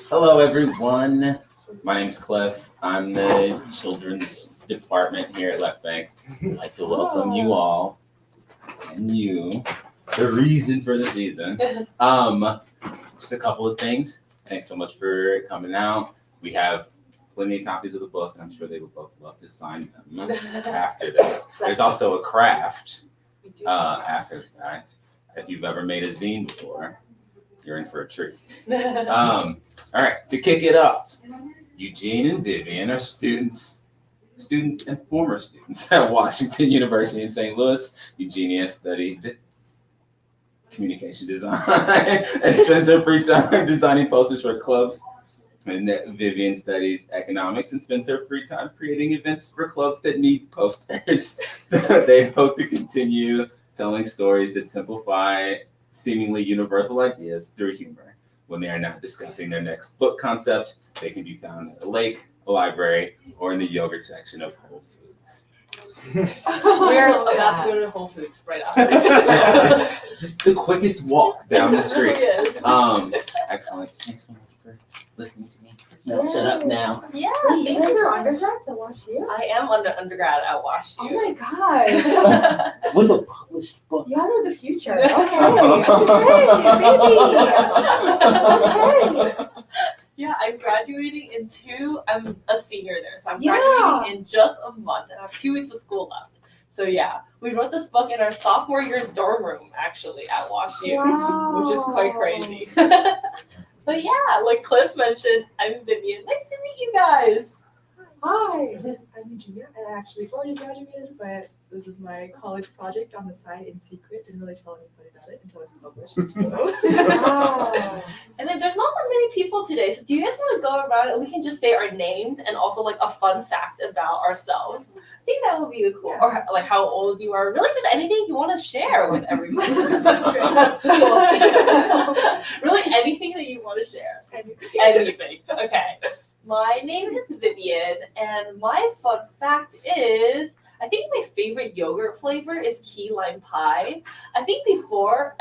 Hello, everyone. My name's Cliff. I'm the children's department here at Left Bank. I'd like to welcome you all and you, the reason for the season. Just a couple of things. Thanks so much for coming out. We have plenty of copies of the book, and I'm sure they would both love to sign them after this. There's also a craft after the fact. If you've ever made a zine before, you're in for a treat. All right, to kick it off, Eugene and Vivienne are students and former students at Washington University in St. Louis. Eugenia studied communication design and spends her free time designing posters for clubs. And Vivienne studies economics and spends her free time creating events for clubs that need posters. They hope to continue telling stories that simplify seemingly universal ideas through humor. When they are not discussing their next book concept, they can be found at a lake, a library, or in the yogurt section of Whole Foods. We're about to go to Whole Foods right after this. It's just the quickest walk down the street. It really is. Excellent. Thanks so much for listening to me. Now shut up now. Yeah, Wait, you guys are undergrads at WashU? I am undergrad at WashU. Oh my god. With a published book. Y'all are the future. Okay. Yeah, I'm graduating I'm a senior there, so I'm graduating in just a month and I have 2 weeks of school left. So yeah, we wrote this book in our sophomore year dorm room actually at WashU, which is quite crazy. But yeah, like Cliff mentioned, I'm Vivienne. Nice to meet you guys. Hi, I'm Eugenia, and I actually already graduated, but this is my college project on the side in secret. Didn't really tell anybody about it until it's published. So. And then there's not that many people today, so do you guys want to go around and we can just say our names and also like a fun fact about ourselves? I think that would be cool. Or like how old you are, really just anything you want to share with everybody. That's cool. Really anything that you want to share. Anything. Okay. My name is Vivienne, and my fun fact is, I think my favorite yogurt flavor is key lime pie. I think this was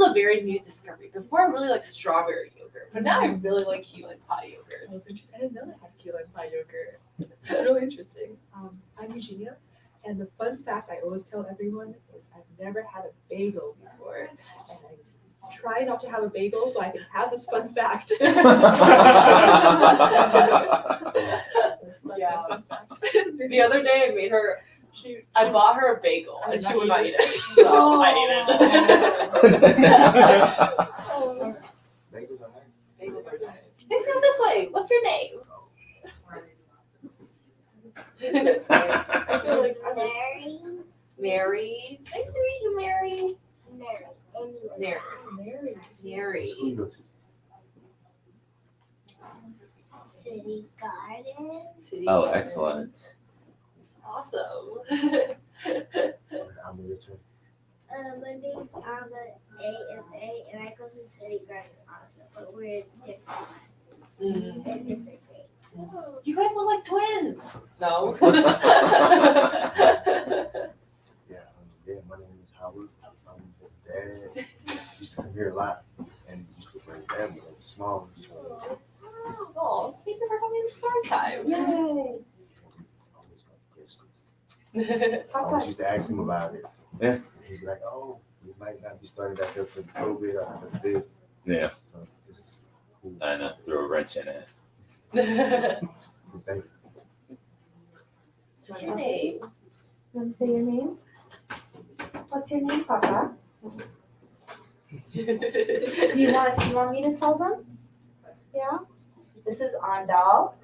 a very new discovery. Before I really liked strawberry yogurt, but now I really like key lime pie yogurt. I was interested. I didn't know they had key lime pie yogurt. It's really interesting. I'm Eugenia, and the fun fact I always tell everyone is I've never had a bagel before, and I try not to have a bagel so I can have this fun fact. Yeah. The other day I made her. I bought her a bagel and she would not eat it, so I ate it. Bagels are nice. Bagels are nice. Hey, go this way. What's your name? I feel like I'm Mary. Mary. Nice to meet you, Mary. Mary. Mary. What school you go to? City Garden. Oh, excellent. That's awesome. Okay, I'm your turn. My name's Alma AMA, and I go to City Garden also, but we're in different classes and different grades. You guys look like twins. No. Yeah, my name is Howard. I'm the dad. Used to come here a lot, and used to bring dad when I was small. So Oh, thank you for coming to Storytime. Yay. always want to catch this. I How always fun. used to ask him about it. Yeah. And he'd be like, "Oh, we might not be starting back up because of COVID or because of this." Yeah, So this is cool. I know. Throw a wrench in it. Thank you. What's your name? You want to say your name? What's your name, Papa? Do you want me to tell them? Yeah? This is Andal.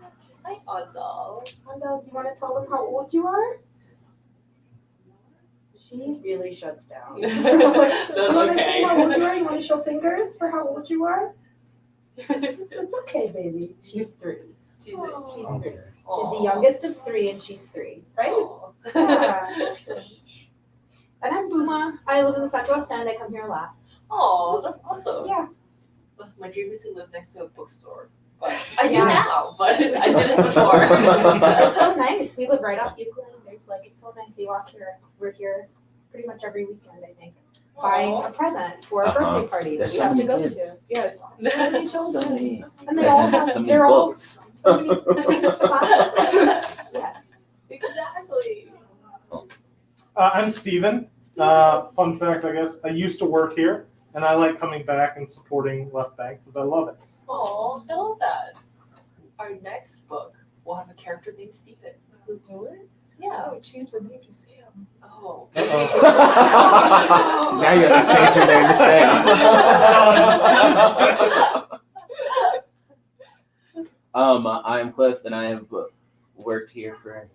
Hi, Ozal. Andal, do you want to tell them how old you are? She really shuts down. That's Do you want to say okay. how old you are? You want to show fingers for how old you are? It's okay, baby. She's 3. She's She's Okay. 3. She's the youngest of 3 and she's 3, right? Aw. Yeah. And I'm Buma. I live in the Central West End. I come here a lot. Oh, that's awesome. Yeah. My dream is to live next to a bookstore. But I do Yeah. now, but I didn't before. It's so nice. We live right off Euclid. There's it's so nice. We walk here. We're here pretty much every weekend, I think. buying a present for a birthday party that There's we so have to many go kids. to. Yes, so many So children. many, And they all have, so many they're all, books. so many things to buy. Yes. Exactly. I'm Steven. Fun fact, I guess, I used to work here, and I like coming back and supporting Left Bank because I love it. Oh, I love that. Our next book will have a character named Stephen. Really? Yeah. Oh, change the name to Sam. Oh. Now you have to change your name to Sam. I'm Cliff, and I have worked here for a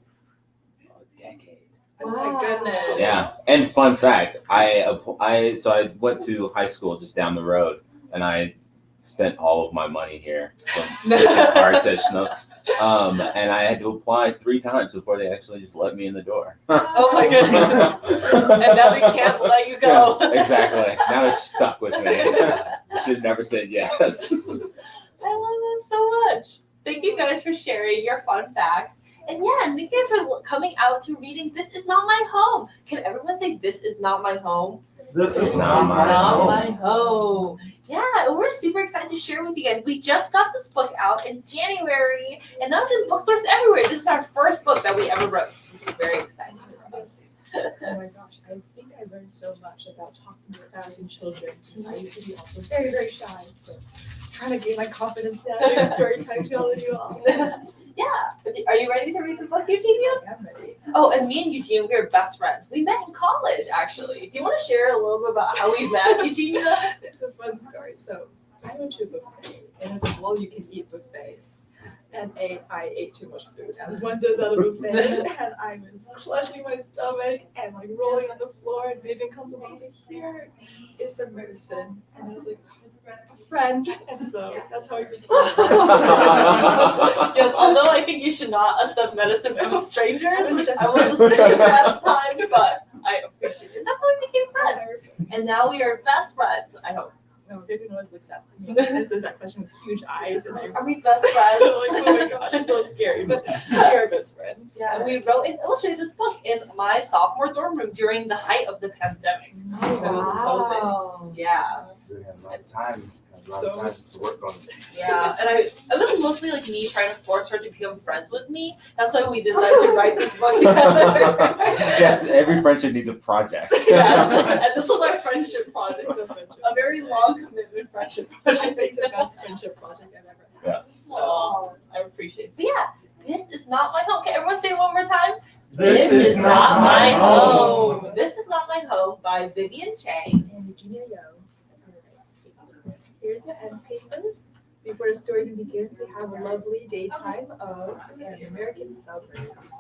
decade. Oh my goodness. Yeah, and fun fact, I went to high school just down the road, and I spent all of my money here from fishing carts at Schnucks, and I had to apply 3 times before they actually just let me in the door. Oh my goodness. And now we can't let you go. Yeah, exactly. Now they're stuck with me. Should have never said yes. I love it so much. Thank you guys for sharing your fun facts. And yeah, and thank you guys for coming out to reading This Is Not My Home. Can everyone say This Is Not My Home? This is not my home. my home. Yeah, and we're super excited to share with you guys. We just got this book out in January, and now it's in bookstores everywhere. This is our first book that we ever wrote. This is very exciting. Oh my gosh, I think I learned so much about talking to 1,000 children. I used to be also very, very shy. So trying to gain my confidence now doing story time to all of you all. Yeah. Are you ready to read the book, Eugenia? I'm ready. Oh, and me and Eugenia, we are best friends. We met in college, actually. Do you want to share a little bit about how we met, Eugenia? It's a fun story. So I went to a buffet, and as a well you can eat buffet. And I ate too much food, as one does at a buffet, and I was clutching my stomach and like rolling on the floor, and Vivienne comes along and was like, here is some medicine. And I was like, a friend, and so that's how we became friends. Yes, although I think you should not accept medicine from strangers, I was just I was a stranger at the time, but I appreciate it. That's how we became friends. And now we are best friends, I hope. No, Vivienne always looks at me. This is that question with huge eyes, and I'm Are we best like, friends? oh my gosh, it feels scary, but we are best friends. Yeah, and we wrote and illustrated this book in my sophomore dorm room during the height of the pandemic. So it was COVID. Yeah. We had a lot of time. A lot So of time to work on it. Yeah, and it was mostly like me trying to force her to become friends with me. That's why we decided to write this book together. Yes, every friendship needs a project. Yes, and this was our friendship project. It's a friendship. A very long commitment friendship I project. think it's the best friendship project I've ever had. Yeah. So I appreciate it. But yeah, This Is Not My Home. Can everyone say it one more time? This is not my home. This Is Not My Home by Vivienne Chang. And Eugenia Yoh. Here's the end papers. Before the story even begins, we have a lovely daytime of an American suburbs.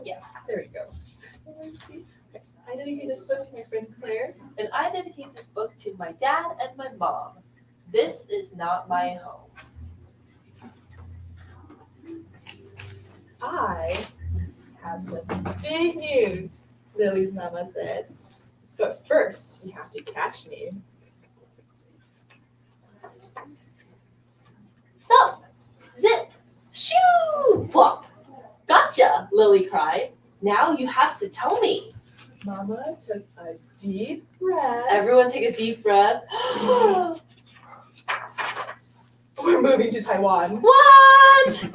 Yes. There we go. Let's see. Okay. I dedicate this book to my friend Claire. And I dedicate this book to my dad and my mom. This is not my home. I have some big news, Lily's mama said. But first, you have to catch me. Thump, zip, shoo, plop. Gotcha, Lily cried. Now you have to tell me. Mama took a deep breath. Everyone take a deep breath. We're moving to Taiwan. What?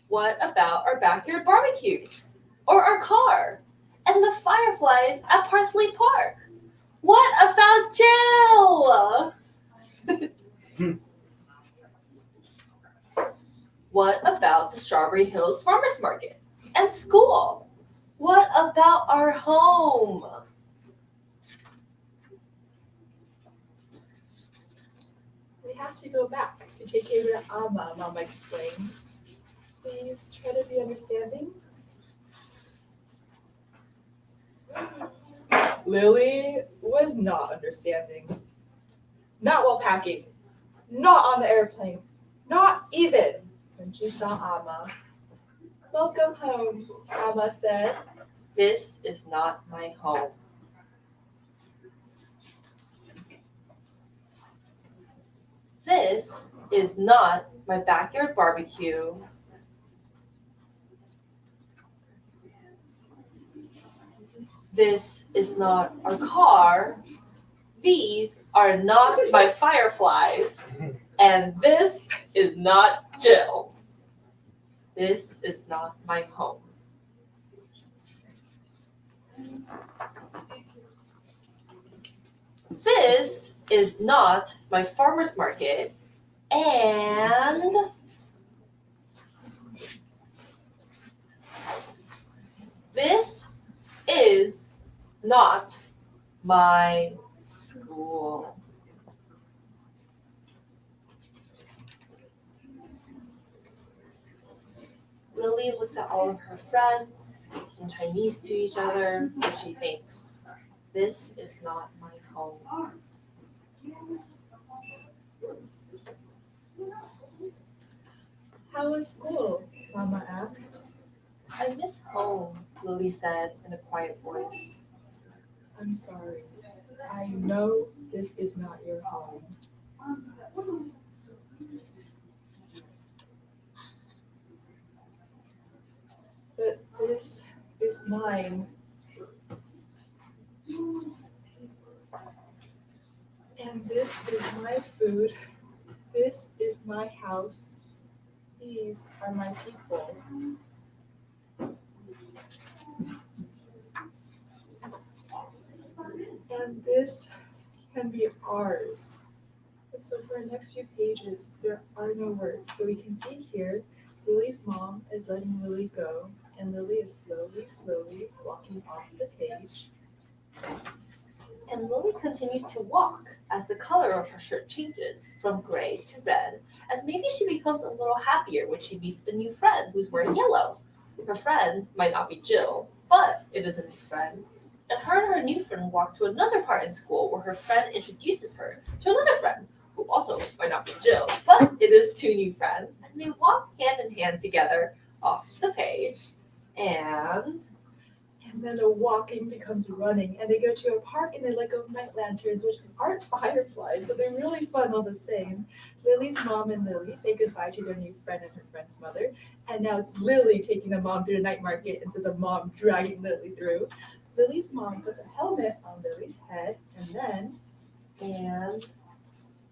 What about our backyard barbecues? Or our car? And the fireflies at Parsley Park? What about Jill? What about the Strawberry Hills Farmers Market? And school? What about our home? We have to go back to take care of Amma, Mama explained. Please try to be understanding. Lily was not understanding. Not while packing. Not on the airplane. Not even when she saw Amma. Welcome home, Amma said. This is not my home. This is not my backyard barbecue. This is not our car. These are not my fireflies. And this is not Jill. This is not my home. This is not my farmer's market. And this is not my school. Lily looks at all of her friends speaking Chinese to each other, and she thinks, this is not my home. How was school? Mama asked. I miss home, Lily said in a quiet voice. I'm sorry. I know this is not your home. But this is mine. And this is my food. This is my house. These are my people. And this can be ours. And so for the next few pages, there are no words, but we can see here, Lily's mom is letting Lily go, and Lily is slowly walking off the page. And Lily continues to walk as the color of her shirt changes from gray to red, as maybe she becomes a little happier when she meets a new friend who's wearing yellow. Her friend might not be Jill, but it is a new friend. And her new friend walk to another part in school where her friend introduces her to another friend, who also might not be Jill, but it is two new friends. And they walk hand in hand together off the page. And then the walking becomes running, and they go to a park and they let go of night lanterns, which aren't fireflies, so they're really fun all the same. Lily's mom and Lily say goodbye to their new friend and her friend's mother, and now it's Lily taking the mom through the night market instead of the mom dragging Lily through. Lily's mom puts a helmet on Lily's head, and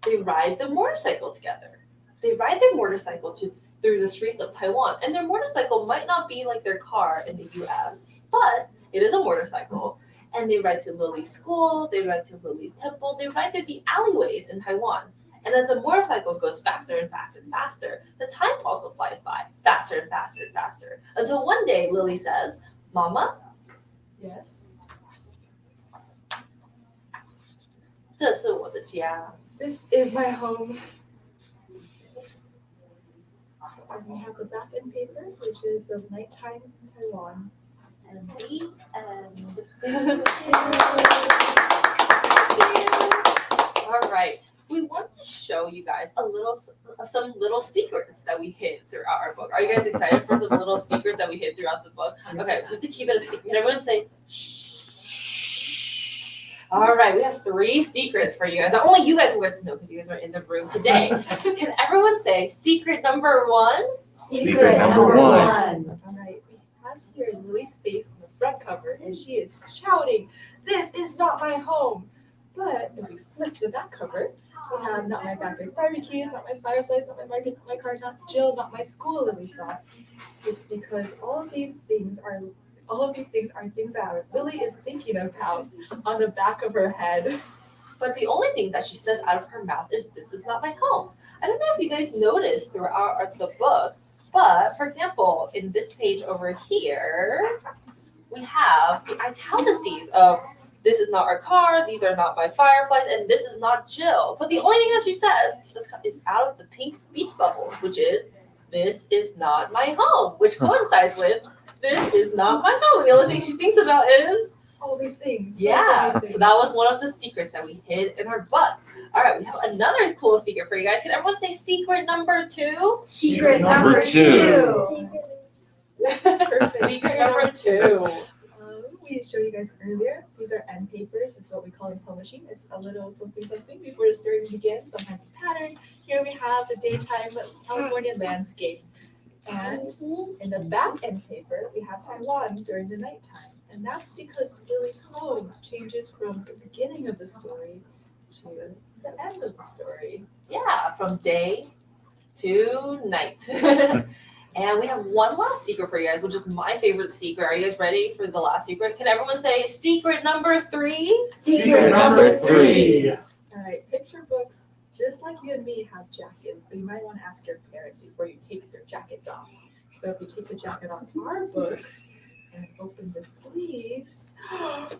they ride the motorcycle together. They ride their motorcycle through the streets of Taiwan, and their motorcycle might not be like their car in the US, but it is a motorcycle. And they ride to Lily's school, they ride to Lily's temple, they ride through the alleyways in Taiwan. And as the motorcycle goes faster and faster and faster, the time also flies by faster and faster and faster. Until one day Lily says, Mama, yes, 这是我的家. this is my home. And we have the back end paper, which is the nighttime in Taiwan. And the end. All right. We want to show you guys some little secrets that we hid throughout our book. Are you guys excited for some little secrets that we hid throughout the book? Okay, we have to keep it a secret. Everyone say shh. All right, we have 3 secrets for you guys. Not only you guys will get to know because you guys are in the room today. Can everyone say secret number 1? Secret number 1. All right, we have here Lily's face on the front cover, and she is shouting, "This is not my home!" But if we flip to the back cover, we have not my backyard barbecues, not my fireflies, not my market, not my car, not Jill, not my school. And we thought it's because all of these things are things that Lily is thinking about on the back of her head. But the only thing that she says out of her mouth is, this is not my home. I don't know if you guys noticed throughout the book, but for example, in this page over here, we have the italices of, this is not our car, these are not my fireflies, and this is not Jill. But the only thing that she says is out of the pink speech bubbles, which is, this is not my home, which coincides with, this is not my home. And the only thing she thinks about is all these things. Yeah, so that was one of the secrets that we hid in our book. All right, we have another cool secret for you guys. Can everyone say secret number 2? Secret number 2. Perfect. Secret number 2. We showed you guys earlier. These are end papers. This is what we call in publishing. It's a little something before the story begins. Sometimes a pattern. Here we have the daytime California landscape. And in the back end paper, we have Taiwan during the nighttime. And that's because Lily's home changes from the beginning of the story to the end of the story. Yeah, from day to night. And we have one last secret for you guys, which is my favorite secret. Are you guys ready for the last secret? Can everyone say secret number 3? Secret number 3. All right, picture books, just like you and me, have jackets, but you might want to ask your parents before you take their jackets off. So if you take the jacket off our book and open the sleeves,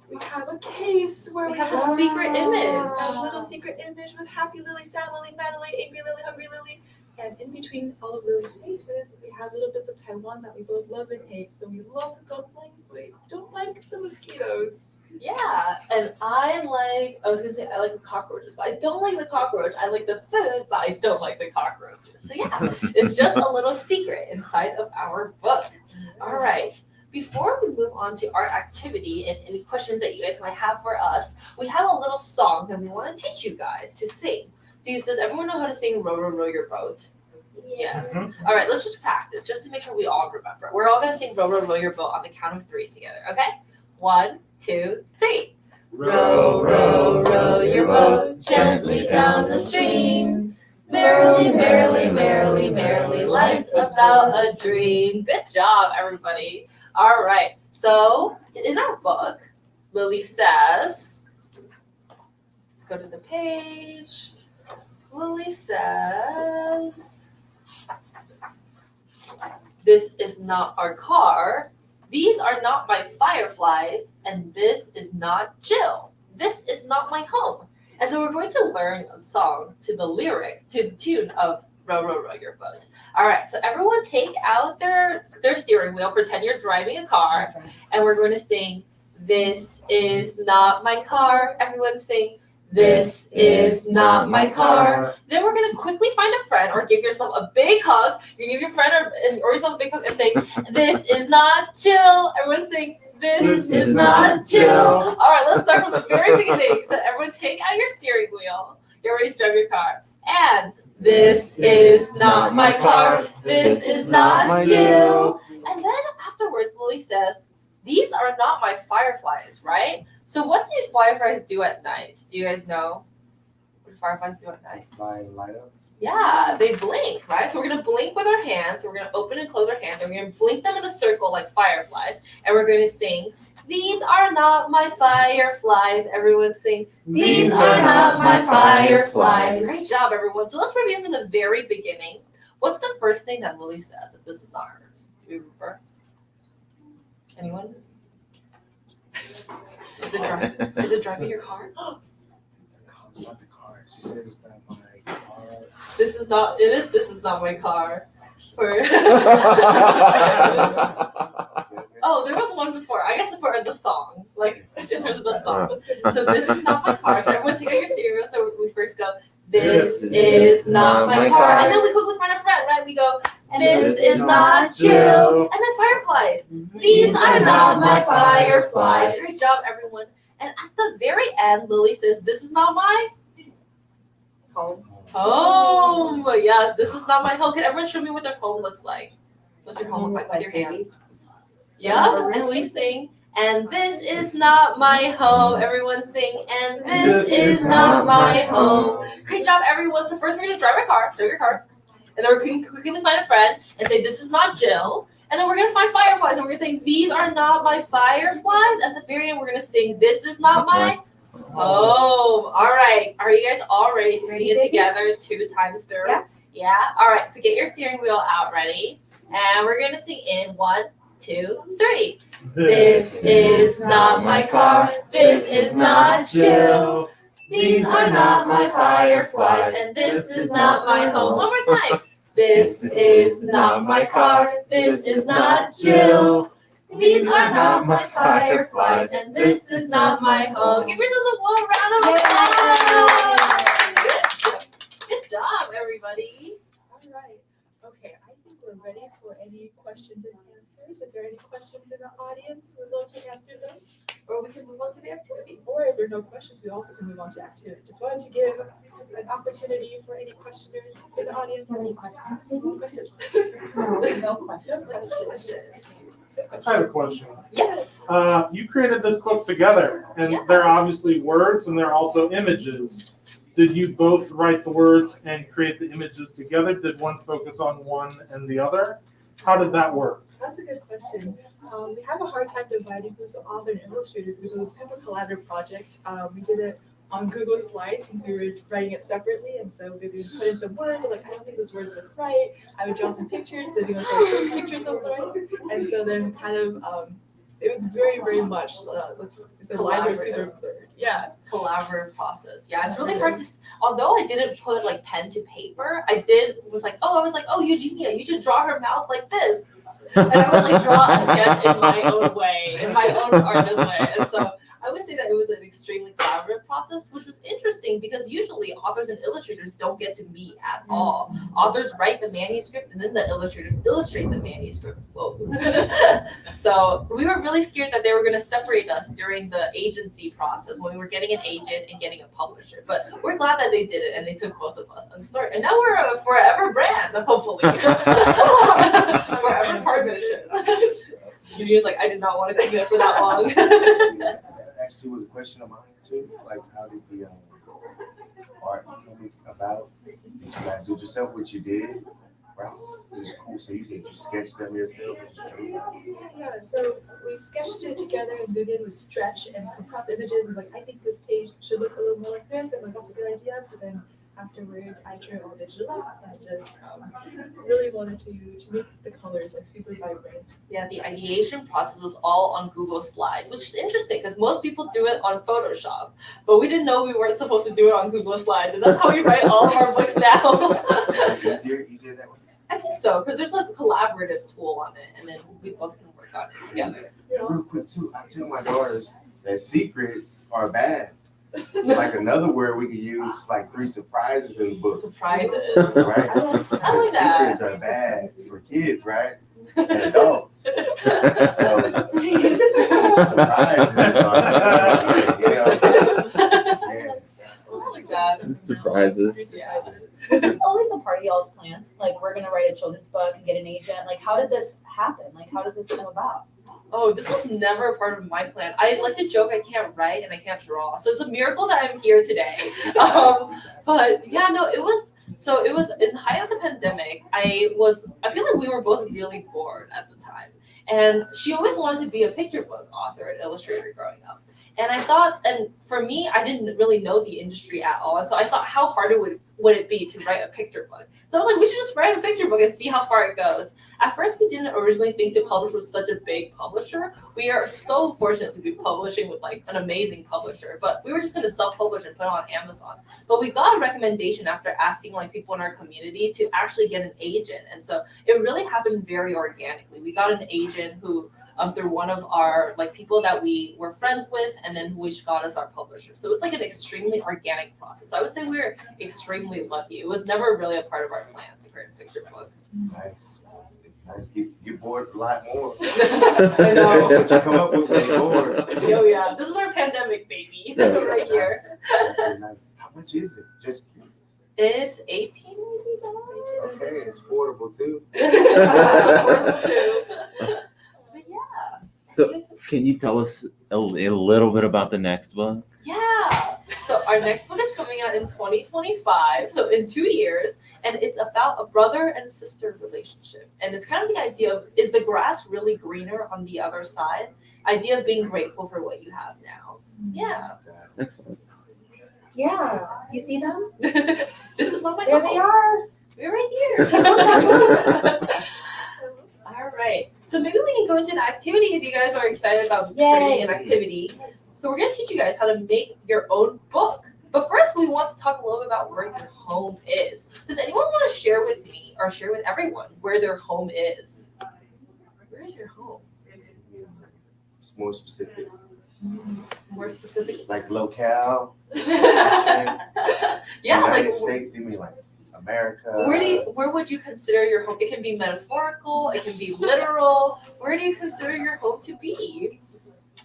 we have a case where We have a secret image. a little secret image with Happy Lily, Sad Lily, Mad Lily, Angry Lily, Hungry Lily. And in between all of Lily's faces, we have little bits of Taiwan that we both love and hate. So we love the dumplings, but we don't like the mosquitoes. Yeah, and I was gonna say I like the cockroaches, but I don't like the cockroach. I like the food, but I don't like the cockroaches. So yeah, it's just a little secret inside of our book. All right. Before we move on to our activity and any questions that you guys might have for us, we have a little song that we want to teach you guys to sing. Does everyone know how to sing Row, Row, Row Your Boat? Yes. All right, let's just practice just to make sure we all remember. We're all going to sing Row, Row, Row Your Boat on the count of 3 together, okay? 1, 2, 3. Row, row, row your boat gently down the stream. Merrily, merrily, merrily, merrily, life's about a dream. Good job, everybody. All right, so in our book, Lily says, let's go to the page. Lily says, this is not our car. These are not my fireflies, and this is not Jill. This is not my home. And so we're going to learn a song to the tune of Row, Row, Row Your Boat. All right, so everyone take out their steering wheel, pretend you're driving a car, and we're going to sing, this is not my car. Everyone sing, this is not my car. Then we're going to quickly find a friend or give yourself a big hug. You give your friend or yourself a big hug and say, this is not Jill. Everyone sing, this is not Jill. All right, let's start from the very beginning. So everyone take out your steering wheel. You're ready to drive your car. And this is not my car. This is not Jill. And then afterwards, Lily says, these are not my fireflies, right? So what do these fireflies do at night? Do you guys know what fireflies do at night? Light up. Yeah, they blink, right? So we're gonna blink with our hands. So we're gonna open and close our hands. And we're gonna blink them in a circle like fireflies. And we're gonna sing, these are not my fireflies. Everyone sing, these are not my fireflies. Great job, everyone. So let's review from the very beginning. What's the first thing that Lily says if this is not hers? Do you remember? Anyone? Is it driving your car? It's not the car. She said it's not my car. This is not my car. Oh, there was one before. I guess for the song, like in terms of the song. So this is not my car. So everyone take out your stereo. So we first go, this is not my car. And then we quickly find a friend, right? We go, this is not Jill. And then fireflies. These are not my fireflies. Great job, everyone. And at the very end, Lily says, this is not my home. Home. Yes, this is not my home. Can everyone show me what their home looks like? What's your home look like with your hands? Yeah, and we sing, and this is not my home. Everyone sing, and this is not my home. Great job, everyone. So first we're going to drive your car, and then we're going to quickly find a friend and say, this is not Jill. And then we're going to find fireflies, and we're going to say, these are not my fireflies. At the very end, we're going to sing, this is not my home. All right. Are you guys all ready to sing it together 2 times through? Yeah? All right. So get your steering wheel out, ready? And we're going to sing in 1, 2, 3. This is not my car. This is not Jill. These are not my fireflies. And this is not my home. One more time. This is not my car. This is not Jill. These are not my fireflies. And this is not my home. Give yourselves a warm round of applause. Good job, everybody. All right. Okay, I think we're ready for any questions and answers. If there are any questions in the audience, we'd love to answer them. Or we can move on to the activity. Or if there are no questions, we also can move on to activity. Just wanted to give an opportunity for any questioners in the audience. Any questions? No questions. No questions. No questions. good I have a questions. question. Yes. You created this book together, and there are Yes. obviously words and there are also images. Did you both write the words and create the images together? Did one focus on one and the other? How did that work? That's a good question. We have a hard time dividing who's the author and illustrator because it was a super collaborative project. We did it on Google Slides since we were writing it separately, and so Vivienne put in some words. I'm like, I don't think those words look right. I would draw some pictures. Vivienne was like, those pictures look right. And so then kind of, it was very, very much, the lines are super blurred. Yeah. Collaborative process. Yeah, it's really hard to. Although I didn't put like pen to paper, I was like, oh, Eugenia, you should draw her mouth like this, and I would like draw a sketch in my own way, in my own artist way, and so. I would say that it was an extremely collaborative process, which was interesting because usually authors and illustrators don't get to meet at all. Authors write the manuscript and then the illustrators illustrate the manuscript. Whoa. So we were really scared that they were going to separate us during the agency process when we were getting an agent and getting a publisher. But we're glad that they did it and they took both of us and start. And now we're a forever brand, hopefully. Forever partnership. Eugenia's like, I did not want to keep it for that long. That actually was a question of mine too. Like, how did the art come about? Did you guys do it yourself? What you did? Right? It was cool. So you said you sketched them yourself. Yeah, so we sketched it together and Vivienne would stretch and compress images and like, I think this page should look a little more like this, and like, that's a good idea. But then afterwards, I drew it all digital and just really wanted to make the colors like super vibrant. Yeah, the ideation process was all on Google Slides, which is interesting because most people do it on Photoshop, but we didn't know we weren't supposed to do it on Google Slides, and that's how we write all of our books now. Easier that way? I think so, because there's like a collaborative tool on it, and then we both can work on it together. Real quick too, I tell my daughters that secrets are bad. So like another word we could use, like 3 surprises in the book. Surprises. Right? I like that. Secrets are bad for kids, right? And adults. So surprises are bad, you know? Yeah. I like that. Surprises. Yeah. Was this always a part of y'all's plan? Like, we're gonna write a children's book and get an agent? Like, how did this happen? Like, how did this come about? Oh, this was never a part of my plan. I like to joke I can't write and I can't draw. So it's a miracle that I'm here today. But yeah, no, it was in the height of the pandemic. I feel like we were both really bored at the time. And she always wanted to be a picture book author and illustrator growing up. And I thought, and for me, I didn't really know the industry at all. And so I thought, how hard would it be to write a picture book? So I was like, we should just write a picture book and see how far it goes. At first, we didn't originally think to publish with such a big publisher. We are so fortunate to be publishing with like an amazing publisher, but we were just going to self-publish and put it on Amazon. But we got a recommendation after asking like people in our community to actually get an agent. And so it really happened very organically. We got an agent who through one of our like people that we were friends with, and then which got us our publisher. So it was like an extremely organic process. I would say we were extremely lucky. It was never really a part of our plans to create a picture book. Nice. It's nice. Get bored a lot more. I know. That's what you come up with when you're bored. Oh yeah, this is our pandemic baby right here. Nice. Very nice. How much is it? Just curious. It's $18 maybe. Okay, it's affordable too. Affordable too. But yeah. So can you tell us a little bit about the next book? Yeah. So our next book is coming out in 2025. So in 2 years, and it's about a brother and sister relationship. And it's kind of the idea of, is the grass really greener on the other side? Idea of being grateful for what you have now. Yeah. Excellent. Yeah. You see them? This is one of my There they are. We're right here. All right. So maybe we can go into an activity if you guys are excited about creating an activity. So we're going to teach you guys how to make your own book. But first, we want to talk a little bit about where your home is. Does anyone want to share with me or share with everyone where their home is? Where is your home? It's more specific. More specific. Like locale. Yeah, United like States, you mean like America? where would you consider your home? It can be metaphorical, it can be literal. Where do you consider your home to be?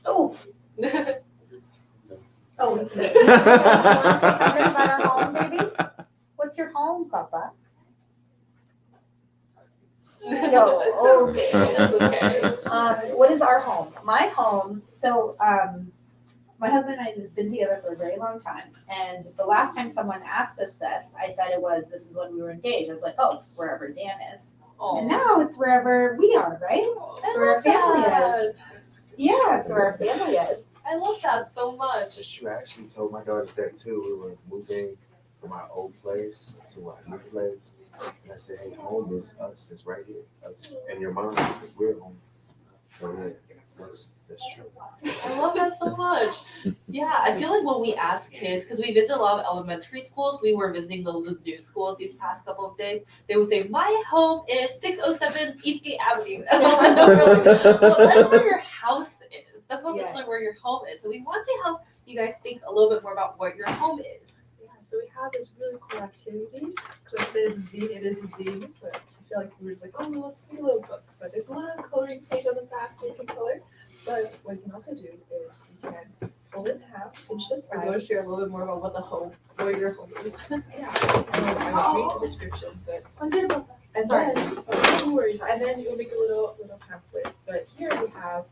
Oh. Oh, you want to say something about our home, baby? What's your home, Papa? No, okay. That's okay. What is our home? My home, so my husband and I have been together for a very long time. And the last time someone asked us this, I said this is when we were engaged. I was like, oh, it's wherever Dan is. And now it's wherever we are, right? It's where our family is. Yeah, it's where our family is. I love that so much. It's true. I actually told my daughters that too. We were moving from our old place to our new place. And I said, hey, home is us. It's right here. Us and your mom is we're home. So yeah, that's true. I love that so much. Yeah, I feel like when we ask kids, because we visit a lot of elementary schools, we were visiting the Ladue schools these past couple of days, they would say, my home is 607 Eastgate Avenue. And we're like, well, that's where your house is. That's not necessarily where your home is. So we want to help you guys think a little bit more about what your home is. Yeah, so we have this really cool activity. Cliff said it's a zine, it is a zine, but I feel like we were just like, oh, well, let's make a little book. But there's a little coloring page on the back where you can color. But what you can also do is you can fold it in half, pinch the We're sides. going to share a little bit more about where your home is. Yeah, and I'll read the description, but I'm good about that. and then no worries. And then you'll make a little pamphlet. But here we have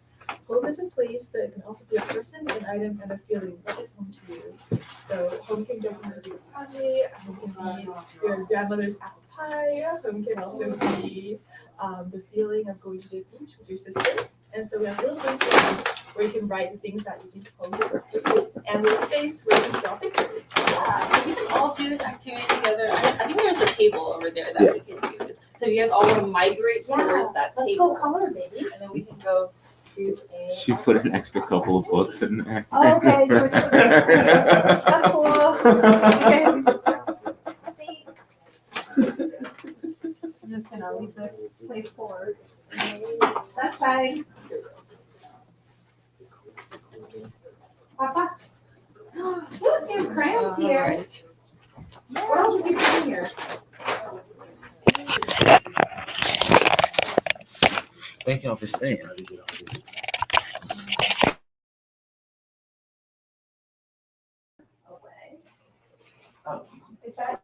home is a place, but it can also be a person, an item, and a feeling. What is home to you? So home can definitely be your family. Home can be your grandmother's apple pie. Home can also be the feeling of going to the beach with your sister. And so we have little things where you can write the things that you think home is for you, and a little space where you can draw pictures. Yeah, so we can all do this activity together. I think there's a table over there that we can use. So if you guys all want to migrate towards that Let's table, go color, baby. and then we can go do a. She put an extra couple of books in there. Oh, okay, so we're that's cool. Okay. I'm just gonna leave this place forward. That's fine. Papa. Look, you have crayons here. Alright. What else is in here? Thank y'all for staying. Is that